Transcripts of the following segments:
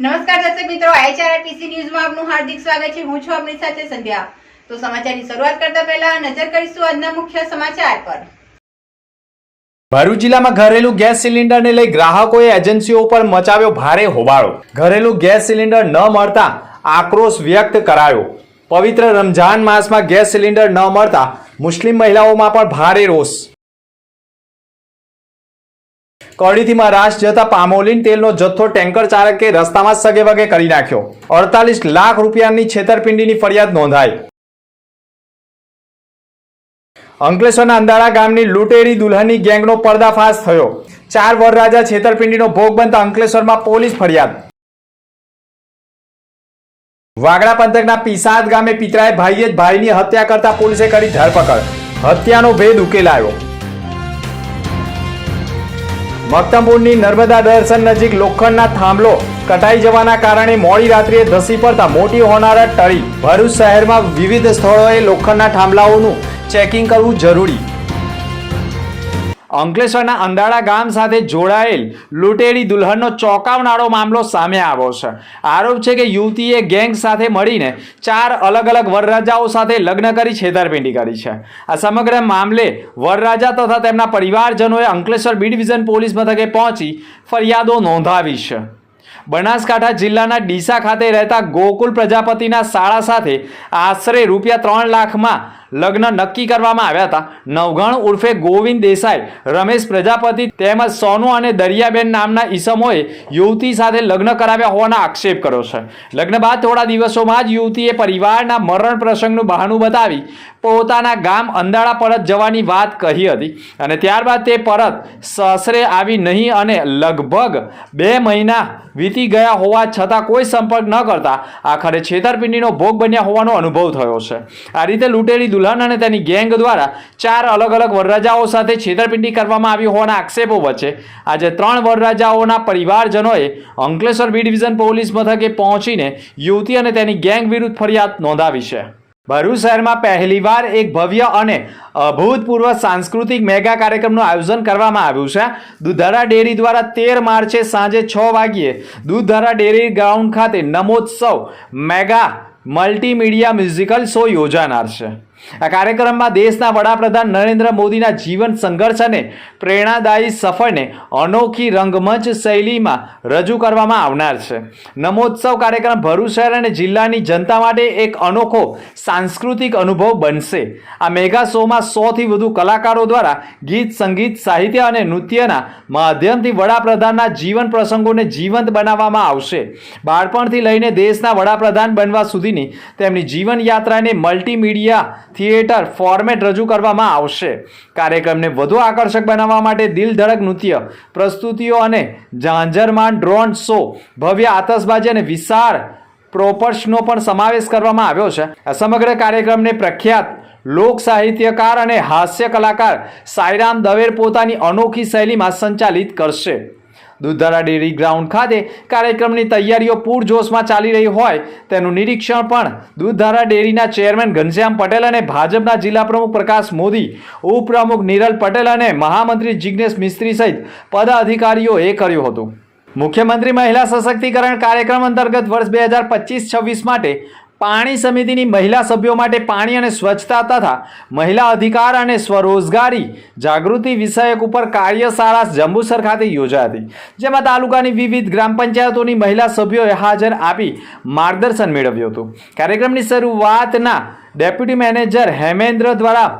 નમસ્કાર દર્શક મિત્રો, HRRTC ન્યૂઝમાં આપનું હાર્દિક સ્વાગત છે। હું છું આપની સાથે સંધ્યા। તો સમાચારની શરૂઆત કરતા પહેલા નજર કરીશું આજના મુખ્ય સમાચાર પર। ભરૂચ જિલ્લામાં ઘરેલું ગેસ સિલિન્ડરને લઈ ગ્રાહકોએ એજન્સીઓ પર મચાવ્યો ભારે હોબાળો। ઘરેલું ગેસ સિલિન્ડર ન મળતા આક્રોશ વ્યક્ત કરાયો। પવિત્ર રમઝાન માસમાં ગેસ સિલિન્ડર ન મળતા મુસ્લિમ મહિલાઓમાં પણ ભારે રોષ। કડીથી મહારાષ્ટ્ર જતા પામોલીન તેલનો જથ્થો ટેન્કર ચાલકે રસ્તામાં સગે વગે કરી નાખ્યો। 48 લાખ રૂપિયાની છેતરપિંડીની ફરિયાદ નોંધાઈ। અંકલેશ્વરના અંદાળા ગામની લૂંટેરી દુલ્હનની ગેંગનો પર્દાફાશ થયો। 4 વરરાજા છેતરપિંડીનો ભોગ બનતા અંકલેશ્વરમાં પોલીસ ફરિયાદ। વાગડા પંથકના પીસાદ ગામે પિતરાએ ભાઈએ જ ભાઈની હત્યા કરતા પોલીસે કરી ધરપકડ। હત્યાનો ભેદ ઉકેલાયો। મક્તમપુરની નર્મદા દર્શન નજીક લોખંડના થાંભલો કટાઈ જવાના કારણે મોડી રાત્રિએ ધસી પડતા મોટી હોનારત ટળી। ભરૂચ શહેરમાં વિવિધ સ્થળોએ લોખંડના થાંભલાઓનું ચેકિંગ કરવું જરૂરી। અંકલેશ્વરના અંદાળા ગામ સાથે જોડાયેલ લૂંટેરી દુલ્હનનો ચોંકાવનારો મામલો સામે આવ્યો છે। આરોપ છે કે યુવતીએ ગેંગ સાથે મળીને 4 અલગ અલગ વરરાજાઓ સાથે લગ્ન કરી છેતરપિંડી કરી છે। આ સમગ્ર મામલે વરરાજા તથા તેમના પરિવારજનોએ અંકલેશ્વર બી ડિવિઝન પોલીસ મથકે પહોંચી ફરિયાદો નોંધાવી છે। બનાસકાંઠા જિલ્લાના ડીસા ખાતે રહેતા ગોકુલ પ્રજાપતિના શાળા સાથે આશરે ₹3 લાખમાં લગ્ન નક્કી કરવામાં આવ્યા હતા। નવઘણ ઉર્ફે ગોવિંદ દેસાઈ, રમેશ પ્રજાપતિ તેમજ સોનુ અને દરિયાબેન નામના ઈસમોએ યુવતી સાથે લગ્ન કરાવ્યા હોવાના આક્ષેપ કર્યો છે। લગ્ન બાદ થોડા દિવસોમાં જ યુવતીએ પરિવારના મરણ પ્રસંગનું બહાનું બતાવી પોતાના ગામ અંદાળા પરત જવાની વાત કહી હતી અને ત્યારબાદ તે પરત સાસરે આવી નહીં અને લગભગ 2 મહિના વીતી ગયા હોવા છતાં કોઈ સંપર્ક ન કરતા આખરે છેતરપિંડીનો ભોગ બન્યા હોવાનો અનુભવ થયો છે। આ રીતે લૂંટેરી દુલ્હન અને તેની ગેંગ દ્વારા 4 અલગ અલગ વરરાજાઓ સાથે છેતરપિંડી કરવામાં આવી હોવાના આક્ષેપો વચ્ચે આજે 3 વરરાજાઓના પરિવારજનોએ અંકલેશ્વર બી ડિવિઝન પોલીસ મથકે પહોંચીને યુવતી અને તેની ગેંગ વિરુદ્ધ ફરિયાદ નોંધાવી છે। ભરૂચ શહેરમાં પહેલીવાર એક ભવ્ય અને અભૂતપૂર્વ સાંસ્કૃતિક મેગા કાર્યક્રમનું આયોજન કરવામાં આવ્યું છે। દૂધધારા ડેરી દ્વારા 13 માર્ચે સાંજે 6 વાગ્યે દૂધધારા ડેરી ગ્રાઉન્ડ ખાતે નમોત્સવ મેગા મલ્ટીમીડિયા મ્યુઝિકલ શો યોજાનાર છે। આ કાર્યક્રમમાં દેશના વડાપ્રધાન નરેન્દ્ર મોદીના જીવન સંઘર્ષ અને પ્રેરણાદાયી સફરને અનોખી રંગમંચ શૈલીમાં રજૂ કરવામાં આવનાર છે। નમોત્સવ કાર્યક્રમ ભરૂચ શહેર અને જિલ્લાની જનતા માટે એક અનોખો સાંસ્કૃતિક અનુભવ બનશે। આ મેગા શોમાં 100થી વધુ કલાકારો દ્વારા ગીત, સંગીત, સાહિત્ય અને નૃત્યના માધ્યમથી વડાપ્રધાનના જીવન પ્રસંગોને જીવંત બનાવવામાં આવશે। બાળપણથી લઈને દેશના વડાપ્રધાન બનવા સુધીની તેમની જીવન યાત્રાને મલ્ટીમીડિયા થિયેટર ફોર્મેટ રજૂ કરવામાં આવશે। કાર્યક્રમને વધુ આકર્ષક બનાવવા માટે દિલ ધડક નૃત્ય પ્રસ્તુતિઓ અને ઝાંઝરમાન ડ્રોન શો, ભવ્ય આતશબાજી અને વિશાળ પ્રોપર્સનો પણ સમાવેશ કરવામાં આવ્યો છે। આ સમગ્ર કાર્યક્રમને પ્રખ્યાત લોક સાહિત્યકાર અને હાસ્ય કલાકાર સાઈરામ દવેર પોતાની અનોખી શૈલીમાં સંચાલિત કરશે। દૂધધારા ડેરી ગ્રાઉન્ડ ખાતે કાર્યક્રમની તૈયારીઓ પૂરજોશમાં ચાલી રહી હોય તેનું નિરીક્ષણ પણ દૂધધારા ડેરીના ચેરમેન ઘનશ્યામ પટેલ અને ભાજપના જિલ્લા પ્રમુખ પ્રકાશ મોદી, ઉપપ્રમુખ નિરલ પટેલ અને મહામંત્રી જિગ્નેશ મિસ્ત્રી સહિત પદાધિકારીઓએ કર્યું હતું। મુખ્યમંત્રી મહિલા સશક્તિકરણ કાર્યક્રમ અંતર્ગત વર્ષ 2025-26 માટે પાણી સમિતિની મહિલા સભ્યો માટે પાણી અને સ્વચ્છતા તથા મહિલા અધિકાર અને સ્વરોજગારી જાગૃતિ વિષયક ઉપર કાર્યશાળા જંબુસર ખાતે યોજાઈ હતી, જેમાં તાલુકાની વિવિધ ગ્રામ પંચાયતોની મહિલા સભ્યોએ હાજર આપી માર્ગદર્શન મેળવ્યું હતું। કાર્યક્રમની શરૂઆતના ડેપ્યુટી મેનેજર હેમેન્દ્ર દ્વારા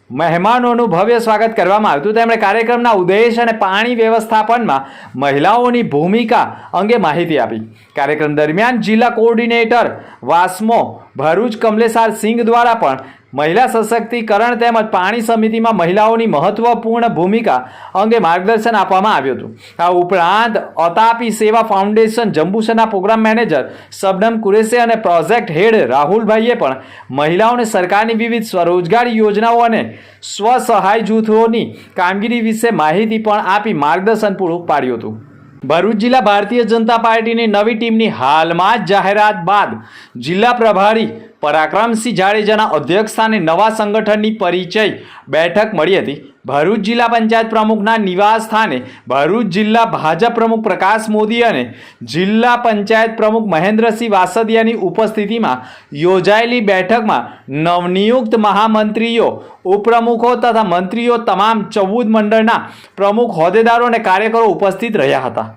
મહેમાનોનું ભવ્ય સ્વાગત કરવામાં આવ્યું હતું। તેમણે કાર્યક્રમના ઉદ્દેશ અને પાણી વ્યવસ્થાપનમાં મહિલાઓની ભૂમિકા અંગે માહિતી આપી। કાર્યક્રમ દરમિયાન જિલ્લા કોઓર્ડિનેટર વાસ્મો ભરૂચ કમલેશ સિંઘ દ્વારા પણ મહિલા સશક્તિકરણ તેમજ પાણી સમિતિમાં મહિલાઓની મહત્વપૂર્ણ ભૂમિકા અંગે માર્ગદર્શન આપવામાં આવ્યું હતું। આ ઉપરાંત અતાપી સેવા ફાઉન્ડેશન જંબુસરના પ્રોગ્રામ મેનેજર શબનમ કુરેશી અને પ્રોજેક્ટ હેડ રાહુલભાઈએ પણ મહિલાઓને સરકારની વિવિધ સ્વરોજગારી યોજનાઓ અને સ્વસહાય જૂથોની કામગીરી વિશે માહિતી પણ આપી માર્ગદર્શન પૂરું પાડ્યું હતું। ભરૂચ જિલ્લા ભારતીય જનતા પાર્ટીની નવી ટીમની હાલમાં જ જાહેરાત બાદ જિલ્લા પ્રભારી પરાક્રમસિંહ જાડેજાના અધ્યક્ષસ્થાને નવા સંગઠનની પરિચય બેઠક મળી હતી. ભરૂચ જિલ્લા પંચાયત પ્રમુખના નિવાસ સ્થાને ભરૂચ જિલ્લા ભાજપ પ્રમુખ પ્રકાશ મોદી અને જિલ્લા પંચાયત પ્રમુખ મહેન્દ્રસિંહ વાસદિયાની ઉપસ્થિતિમાં યોજાયેલી બેઠકમાં નવનિયુક્ત મહામંત્રીઓ, ઉપપ્રમુખો તથા મંત્રીઓ, તમામ 14 મંડળના પ્રમુખ હોદ્દેદારો અને કાર્યકરો ઉપસ્થિત રહ્યા હતા.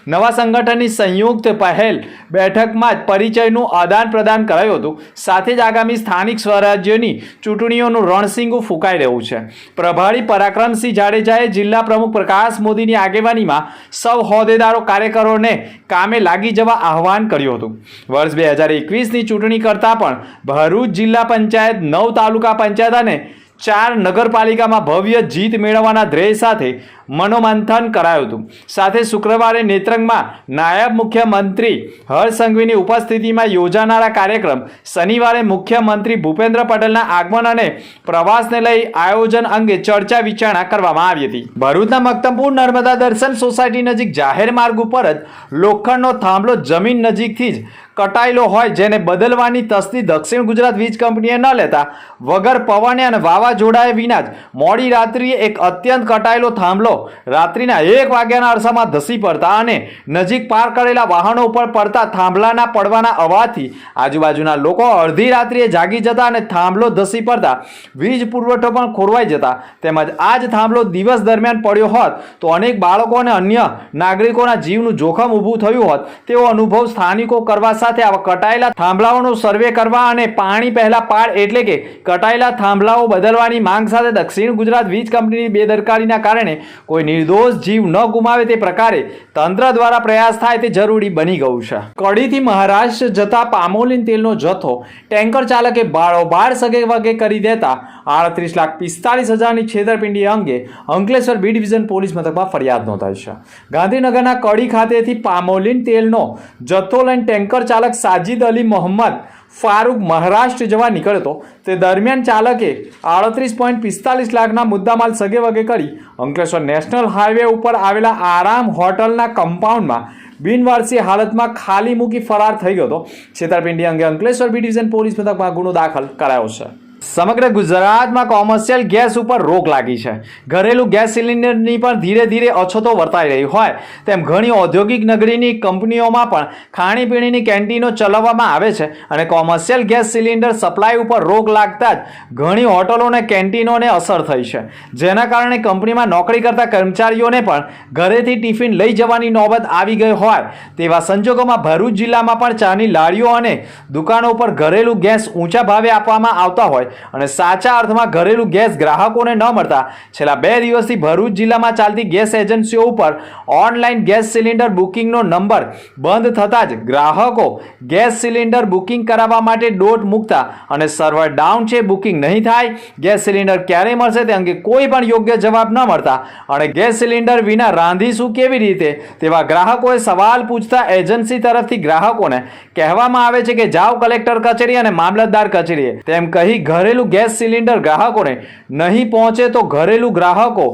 નવા સંગઠનની સંયુક્ત પહેલ બેઠકમાં જ પરિચયનું આદાન પ્રદાન કરાયું હતું. સાથે જ આગામી સ્થાનિક સ્વરાજ્યની ચૂંટણીઓનું રણસીંગું ફૂંકાઈ રહ્યું છે. પ્રભારી પરાક્રમસિંહ જાડેજાએ જિલ્લા પ્રમુખ પ્રકાશ મોદીની આગેવાનીમાં સૌ હોદ્દેદારો, કાર્યકરોને કામે લાગી જવા આહવાન કર્યું હતું. વર્ષ 2021ની ચૂંટણી કરતાં પણ ભરૂચ જિલ્લા પંચાયત, 9 તાલુકા પંચાયત અને 4 નગરપાલિકામાં ભવ્ય જીત મેળવવાના ધ્યેય સાથે મનોમંથન કરાયું હતું. સાથે શુક્રવારે નેત્રંગમાં નાયબ મુખ્યમંત્રી હર્ષ સંઘવીની ઉપસ્થિતિમાં યોજાનારા કાર્યક્રમ, શનિવારે મુખ્યમંત્રી ભૂપેન્દ્ર પટેલના આગમન અને પ્રવાસને લઈ આયોજન અંગે ચર્ચા વિચારણા કરવામાં આવી હતી. ભરૂચના મક્તમપુર નર્મદા દર્શન સોસાયટી નજીક જાહેર માર્ગ ઉપર જ લોખંડનો થાંભલો જમીન નજીકથી જ કટાયેલો હોય, જેને બદલવાની તસ્દી દક્ષિણ ગુજરાત વીજ કંપનીએ ન લેતા વગર પવને અને વાવાઝોડાએ વિના જ મોડી રાત્રિએ એક અત્યંત કટાયેલો થાંભલો રાત્રિના 1 વાગ્યાના અરસામાં ધસી પડતા અને નજીક પાર કરેલા વાહનો ઉપર પડતા થાંભલાના પડવાના અવાજથી આજુબાજુના લોકો અડધી રાત્રિએ જાગી જતા અને થાંભલો ધસી પડતા વીજ પુરવઠો પણ ખોરવાઈ જતા, તેમજ આ જ થાંભલો દિવસ દરમિયાન પડ્યો હોત તો અનેક બાળકો અને અન્ય નાગરિકોના જીવનું જોખમ ઊભું થયું હોત તેવો અનુભવ સ્થાનિકો કરવા સાથે આવા કટાયેલા થાંભલાઓનો સર્વે કરવા અને પાણી પહેલા પાડ એટલે કે કટાયેલા થાંભલાઓ બદલવાની માંગ સાથે દક્ષિણ ગુજરાત વીજ કંપનીની બેદરકારીના કારણે કોઈ નિર્દોષ જીવ ન ગુમાવે તે પ્રકારે તંત્ર દ્વારા પ્રયાસ થાય તે જરૂરી બની ગયું છે. કડીથી મહારાષ્ટ્ર જતા પામોલીન તેલનો જથ્થો ટેન્કર ચાલકે બારોબાર સગે વગે કરી દેતા 38,45,000ની છેતરપિંડી અંગે અંકલેશ્વર બી ડિવિઝન પોલીસ મથકમાં ફરિયાદ નોંધાઈ છે. ગાંધીનગરના કડી ખાતેથી પામોલીન તેલનો જથ્થો લઈને ટેન્કર ચાલક સાજિદ અલી મોહમ્મદ ફારૂક મહારાષ્ટ્ર જવા નીકળ્યો હતો. તે દરમિયાન ચાલકે 38.45 લાખના મુદ્દામાલ સગે વગે કરી અંકલેશ્વર નેશનલ હાઈવે ઉપર આવેલા આરામ હોટલના કમ્પાઉન્ડમાં બિનવારસી હાલતમાં ખાલી મૂકી ફરાર થઈ ગયો હતો. છેતરપિંડી અંગે અંકલેશ્વર બી ડિવિઝન પોલીસ મથકમાં ગુનો દાખલ કરાયો છે. સમગ્ર ગુજરાતમાં કોમર્શિયલ ગેસ ઉપર રોક લાગી છે. ઘરેલું ગેસ સિલિન્ડરની પણ ધીરે ધીરે અછતો વર્તાઈ રહી હોય તેમ ઘણી ઔદ્યોગિક નગરીની કંપનીઓમાં પણ ખાણીપીણીની કેન્ટીનો ચલાવવામાં આવે છે અને કોમર્શિયલ ગેસ સિલિન્ડર સપ્લાય ઉપર રોક લાગતા જ ઘણી હોટલો અને કેન્ટીનોને અસર થઈ છે, જેના કારણે કંપનીમાં નોકરી કરતા કર્મચારીઓને પણ ઘરેથી ટિફિન લઈ જવાની નોબત આવી ગઈ હોય તેવા સંજોગોમાં ભરૂચ જિલ્લામાં પણ ચાની લારીઓ અને દુકાનો ઉપર ઘરેલું ગેસ ઊંચા ભાવે આપવામાં આવતા હોય અને સાચા અર્થમાં ઘરેલું ગેસ ગ્રાહકોને ન મળતા છેલ્લા 2 દિવસથી ભરૂચ જિલ્લામાં ચાલતી ગેસ એજન્સીઓ ઉપર ઓનલાઈન ગેસ સિલિન્ડર બુકિંગનો નંબર બંધ થતાં જ ગ્રાહકો ગેસ સિલિન્ડર બુકિંગ કરાવવા માટે ડોટ મૂકતા અને સર્વર ડાઉન છે, બુકિંગ નહીં થાય, ગેસ સિલિન્ડર ક્યારે મળશે તે અંગે કોઈ પણ યોગ્ય જવાબ ન મળતા અને ગેસ સિલિન્ડર વિના રાંધીશું કેવી રીતે તેવા ગ્રાહકોએ સવાલ પૂછતા એજન્સી તરફથી ગ્રાહકોને કહેવામાં આવે છે કે જાઓ કલેક્ટર કચેરી અને મામલતદાર કચેરીએ તેમ કહી ઘરેલું ગેસ સિલિન્ડર ગ્રાહકોને નહીં પહોંચે તો ઘરેલું ગ્રાહકો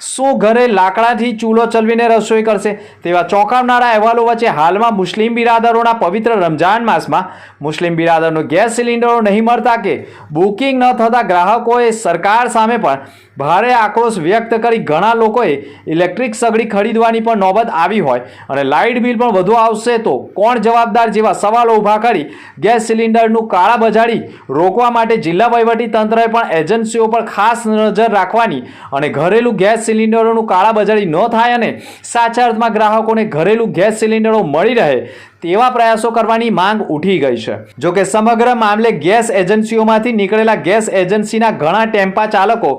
શું ઘરે લાકડાથી ચૂલો ચલવીને રસોઈ કરશે તેવા ચોંકાવનારા અહેવાલો વચ્ચે હાલમાં મુસ્લિમ બિરાદરોના પવિત્ર રમજાન માસમાં મુસ્લિમ બિરાદરનો ગેસ સિલિન્ડરો નહીં મળતા કે બુકિંગ ન થતા ગ્રાહકોએ સરકાર સામે પણ ભારે આક્રોશ વ્યક્ત કરી ઘણા લોકોએ ઇલેક્ટ્રિક સગડી ખરીદવાની પણ નોબત આવી હોય અને લાઇટ બિલ પણ વધુ આવશે તો કોણ જવાબદાર જેવા સવાલો ઊભા કરી ગેસ સિલિન્ડરનું કાળાબજારી રોકવા માટે જિલ્લા વહીવટી તંત્રએ પણ એજન્સીઓ પર ખાસ નજર રાખવાની અને ઘરેલું ગેસ સિલિન્ડરોનું કાળાબજારી ન થાય અને સાચા અર્થમાં ગ્રાહકોને ઘરેલું ગેસ સિલિન્ડરો મળી રહે તેવા પ્રયાસો કરવાની માંગ ઉઠી ગઈ છે. જો કે સમગ્ર મામલે ગેસ એજન્સીઓમાંથી નીકળેલા ગેસ એજન્સીના ઘણા ટેમ્પા ચાલકો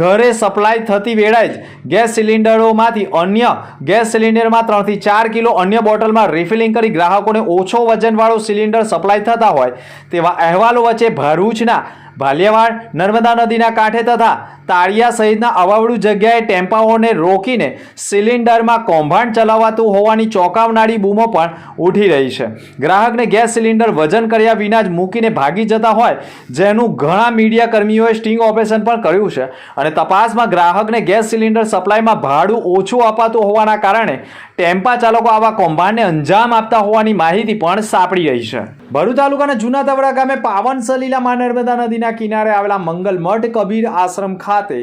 ઘરે સપ્લાય થતી વેળાએ જ ગેસ સિલિન્ડરોમાંથી અન્ય ગેસ સિલિન્ડરમાં 3 થી 4 કિલો અન્ય બોટલમાં રિફિલિંગ કરી ગ્રાહકોને ઓછો વજનવાળો સિલિન્ડર સપ્લાય થતા હોય તેવા અહેવાલો વચ્ચે ભરૂચના ભાલિયાવાડ નર્મદા નદીના કાંઠે તથા તાળિયા સહિતના અવાવડું જગ્યાએ ટેમ્પાઓને રોકીને સિલિન્ડરમાં કૌભાંડ ચલાવાતું હોવાની ચોંકાવનારી બૂમો પણ ઉઠી રહી છે. ગ્રાહકને ગેસ સિલિન્ડર વજન કર્યા વિના જ મૂકીને ભાગી જતા હોય જેનું ઘણા મીડિયા કર્મીઓએ સ્ટિંગ ઓપરેશન પણ કર્યું છે અને તપાસમાં ગ્રાહકને ગેસ સિલિન્ડર સપ્લાયમાં ભાડું ઓછું અપાતું હોવાના કારણે ટેમ્પા ચાલકો આવા કૌભાંડને અંજામ આપતા હોવાની માહિતી પણ સાંપડી રહી છે. ભરૂચ તાલુકાના જૂના તવડા ગામે પાવન સલીલા મા નર્મદા નદીના કિનારે આવેલા મંગલમઠ કબીર આશ્રમ ખાતે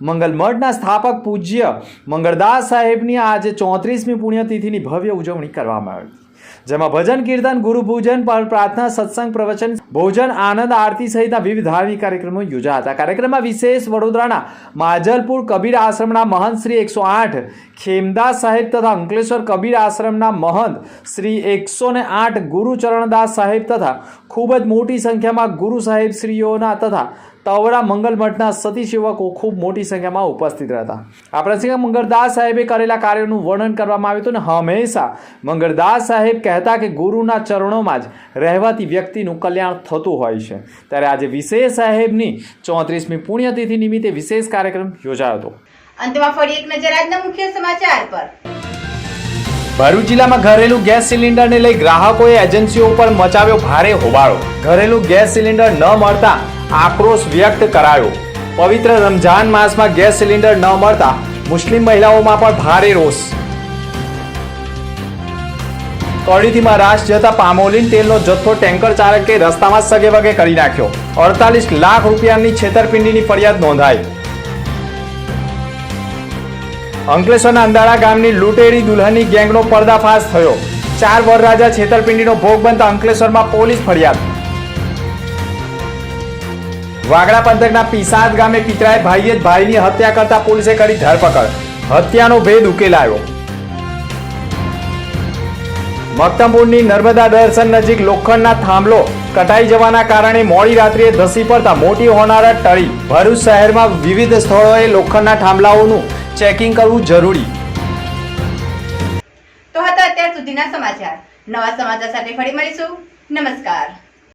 મંગલમઠના સ્થાપક પૂજ્ય મંગળદાસ સાહેબની આજે 34મી પુણ્યતિથિની ભવ્ય ઉજવણી કરવામાં આવી, જેમાં ભજન કીર્તન ગુરુપૂજન પ્રાર્થના સત્સંગ પ્રવચન ભોજન આનંદ આરતી સહિતના વિવિધ ધાર્મિક કાર્યક્રમો યોજાયા હતા. કાર્યક્રમમાં વિશેષ વડોદરાના માજલપુર કબીર આશ્રમના મહંત શ્રી 108 ખેમદાસ સાહેબ તથા અંકલેશ્વર કબીર આશ્રમના મહંત શ્રી 108 ગુરુચરણદાસ સાહેબ તથા ખૂબ જ મોટી સંખ્યામાં ગુરુ સાહેબ શ્રીઓના તથા તવડા મંગલમઠના સતી સેવકો ખૂબ મોટી સંખ્યામાં ઉપસ્થિત હતા. આ પ્રસંગે મંગળદાસ સાહેબે કરેલા કાર્યોનું વર્ણન કરવામાં આવ્યું હતું અને હંમેશા મંગળદાસ સાહેબ કહેતા કે ગુરુના ચરણોમાં જ રહેવાથી વ્યક્તિનું કલ્યાણ થતું હોય છે. ત્યારે આજે વિશેષ સાહેબની 34મી પુણ્યતિથિ નિમિત્તે વિશેષ કાર્યક્રમ યોજાયો હતો. અંતમાં ફરી એક નજર આજના મુખ્ય સમાચાર પર. ભરૂચ જિલ્લામાં ઘરેલું ગેસ સિલિન્ડરને લઈ ગ્રાહકોએ એજન્સીઓ ઉપર મચાવ્યો ભારે હોબાળો. ઘરેલું ગેસ સિલિન્ડર ન મળતા આક્રોશ વ્યક્ત કરાયો. પવિત્ર રમઝાન માસમાં ગેસ સિલિન્ડર ન મળતા મુસ્લિમ મહિલાઓમાં પણ ભારે રોષ. કડીથી મહારાષ્ટ્ર જતા પામોલીન તેલનો જથ્થો ટેન્કર ચાલકે રસ્તામાં સગેવગે કરી નાખ્યો. 48 લાખ રૂપિયાની છેતરપિંડીની ફરિયાદ નોંધાઈ. અંકલેશ્વરના અંદાળા ગામની લૂંટેરી દુલ્હનની ગેંગનો પર્દાફાશ થયો. 4 વરરાજા છેતરપિંડીનો ભોગ બનતા અંકલેશ્વરમાં પોલીસ ફરિયાદ. વાગડા પંથકના પીસાદ ગામે પિતરાએ ભાઈએ જ ભાઈની હત્યા કરતા પોલીસે કરી ધરપકડ. હત્યાનો ભેદ ઉકેલાયો. મક્તમપુરની નર્મદા દર્શન નજીક લોખંડના થાંભલો કટાઈ જવાના કારણે મોડી રાત્રિએ ધસી પડતા મોટી હોનારત ટળી. ભરૂચ શહેરમાં વિવિધ સ્થળોએ લોખંડના થાંભલાઓનું ચેકિંગ કરવું જરૂરી. તો હતા અત્યાર સુધીના સમાચાર. નવા સમાચાર સાથે ફરી મળીશું. નમસ્કાર.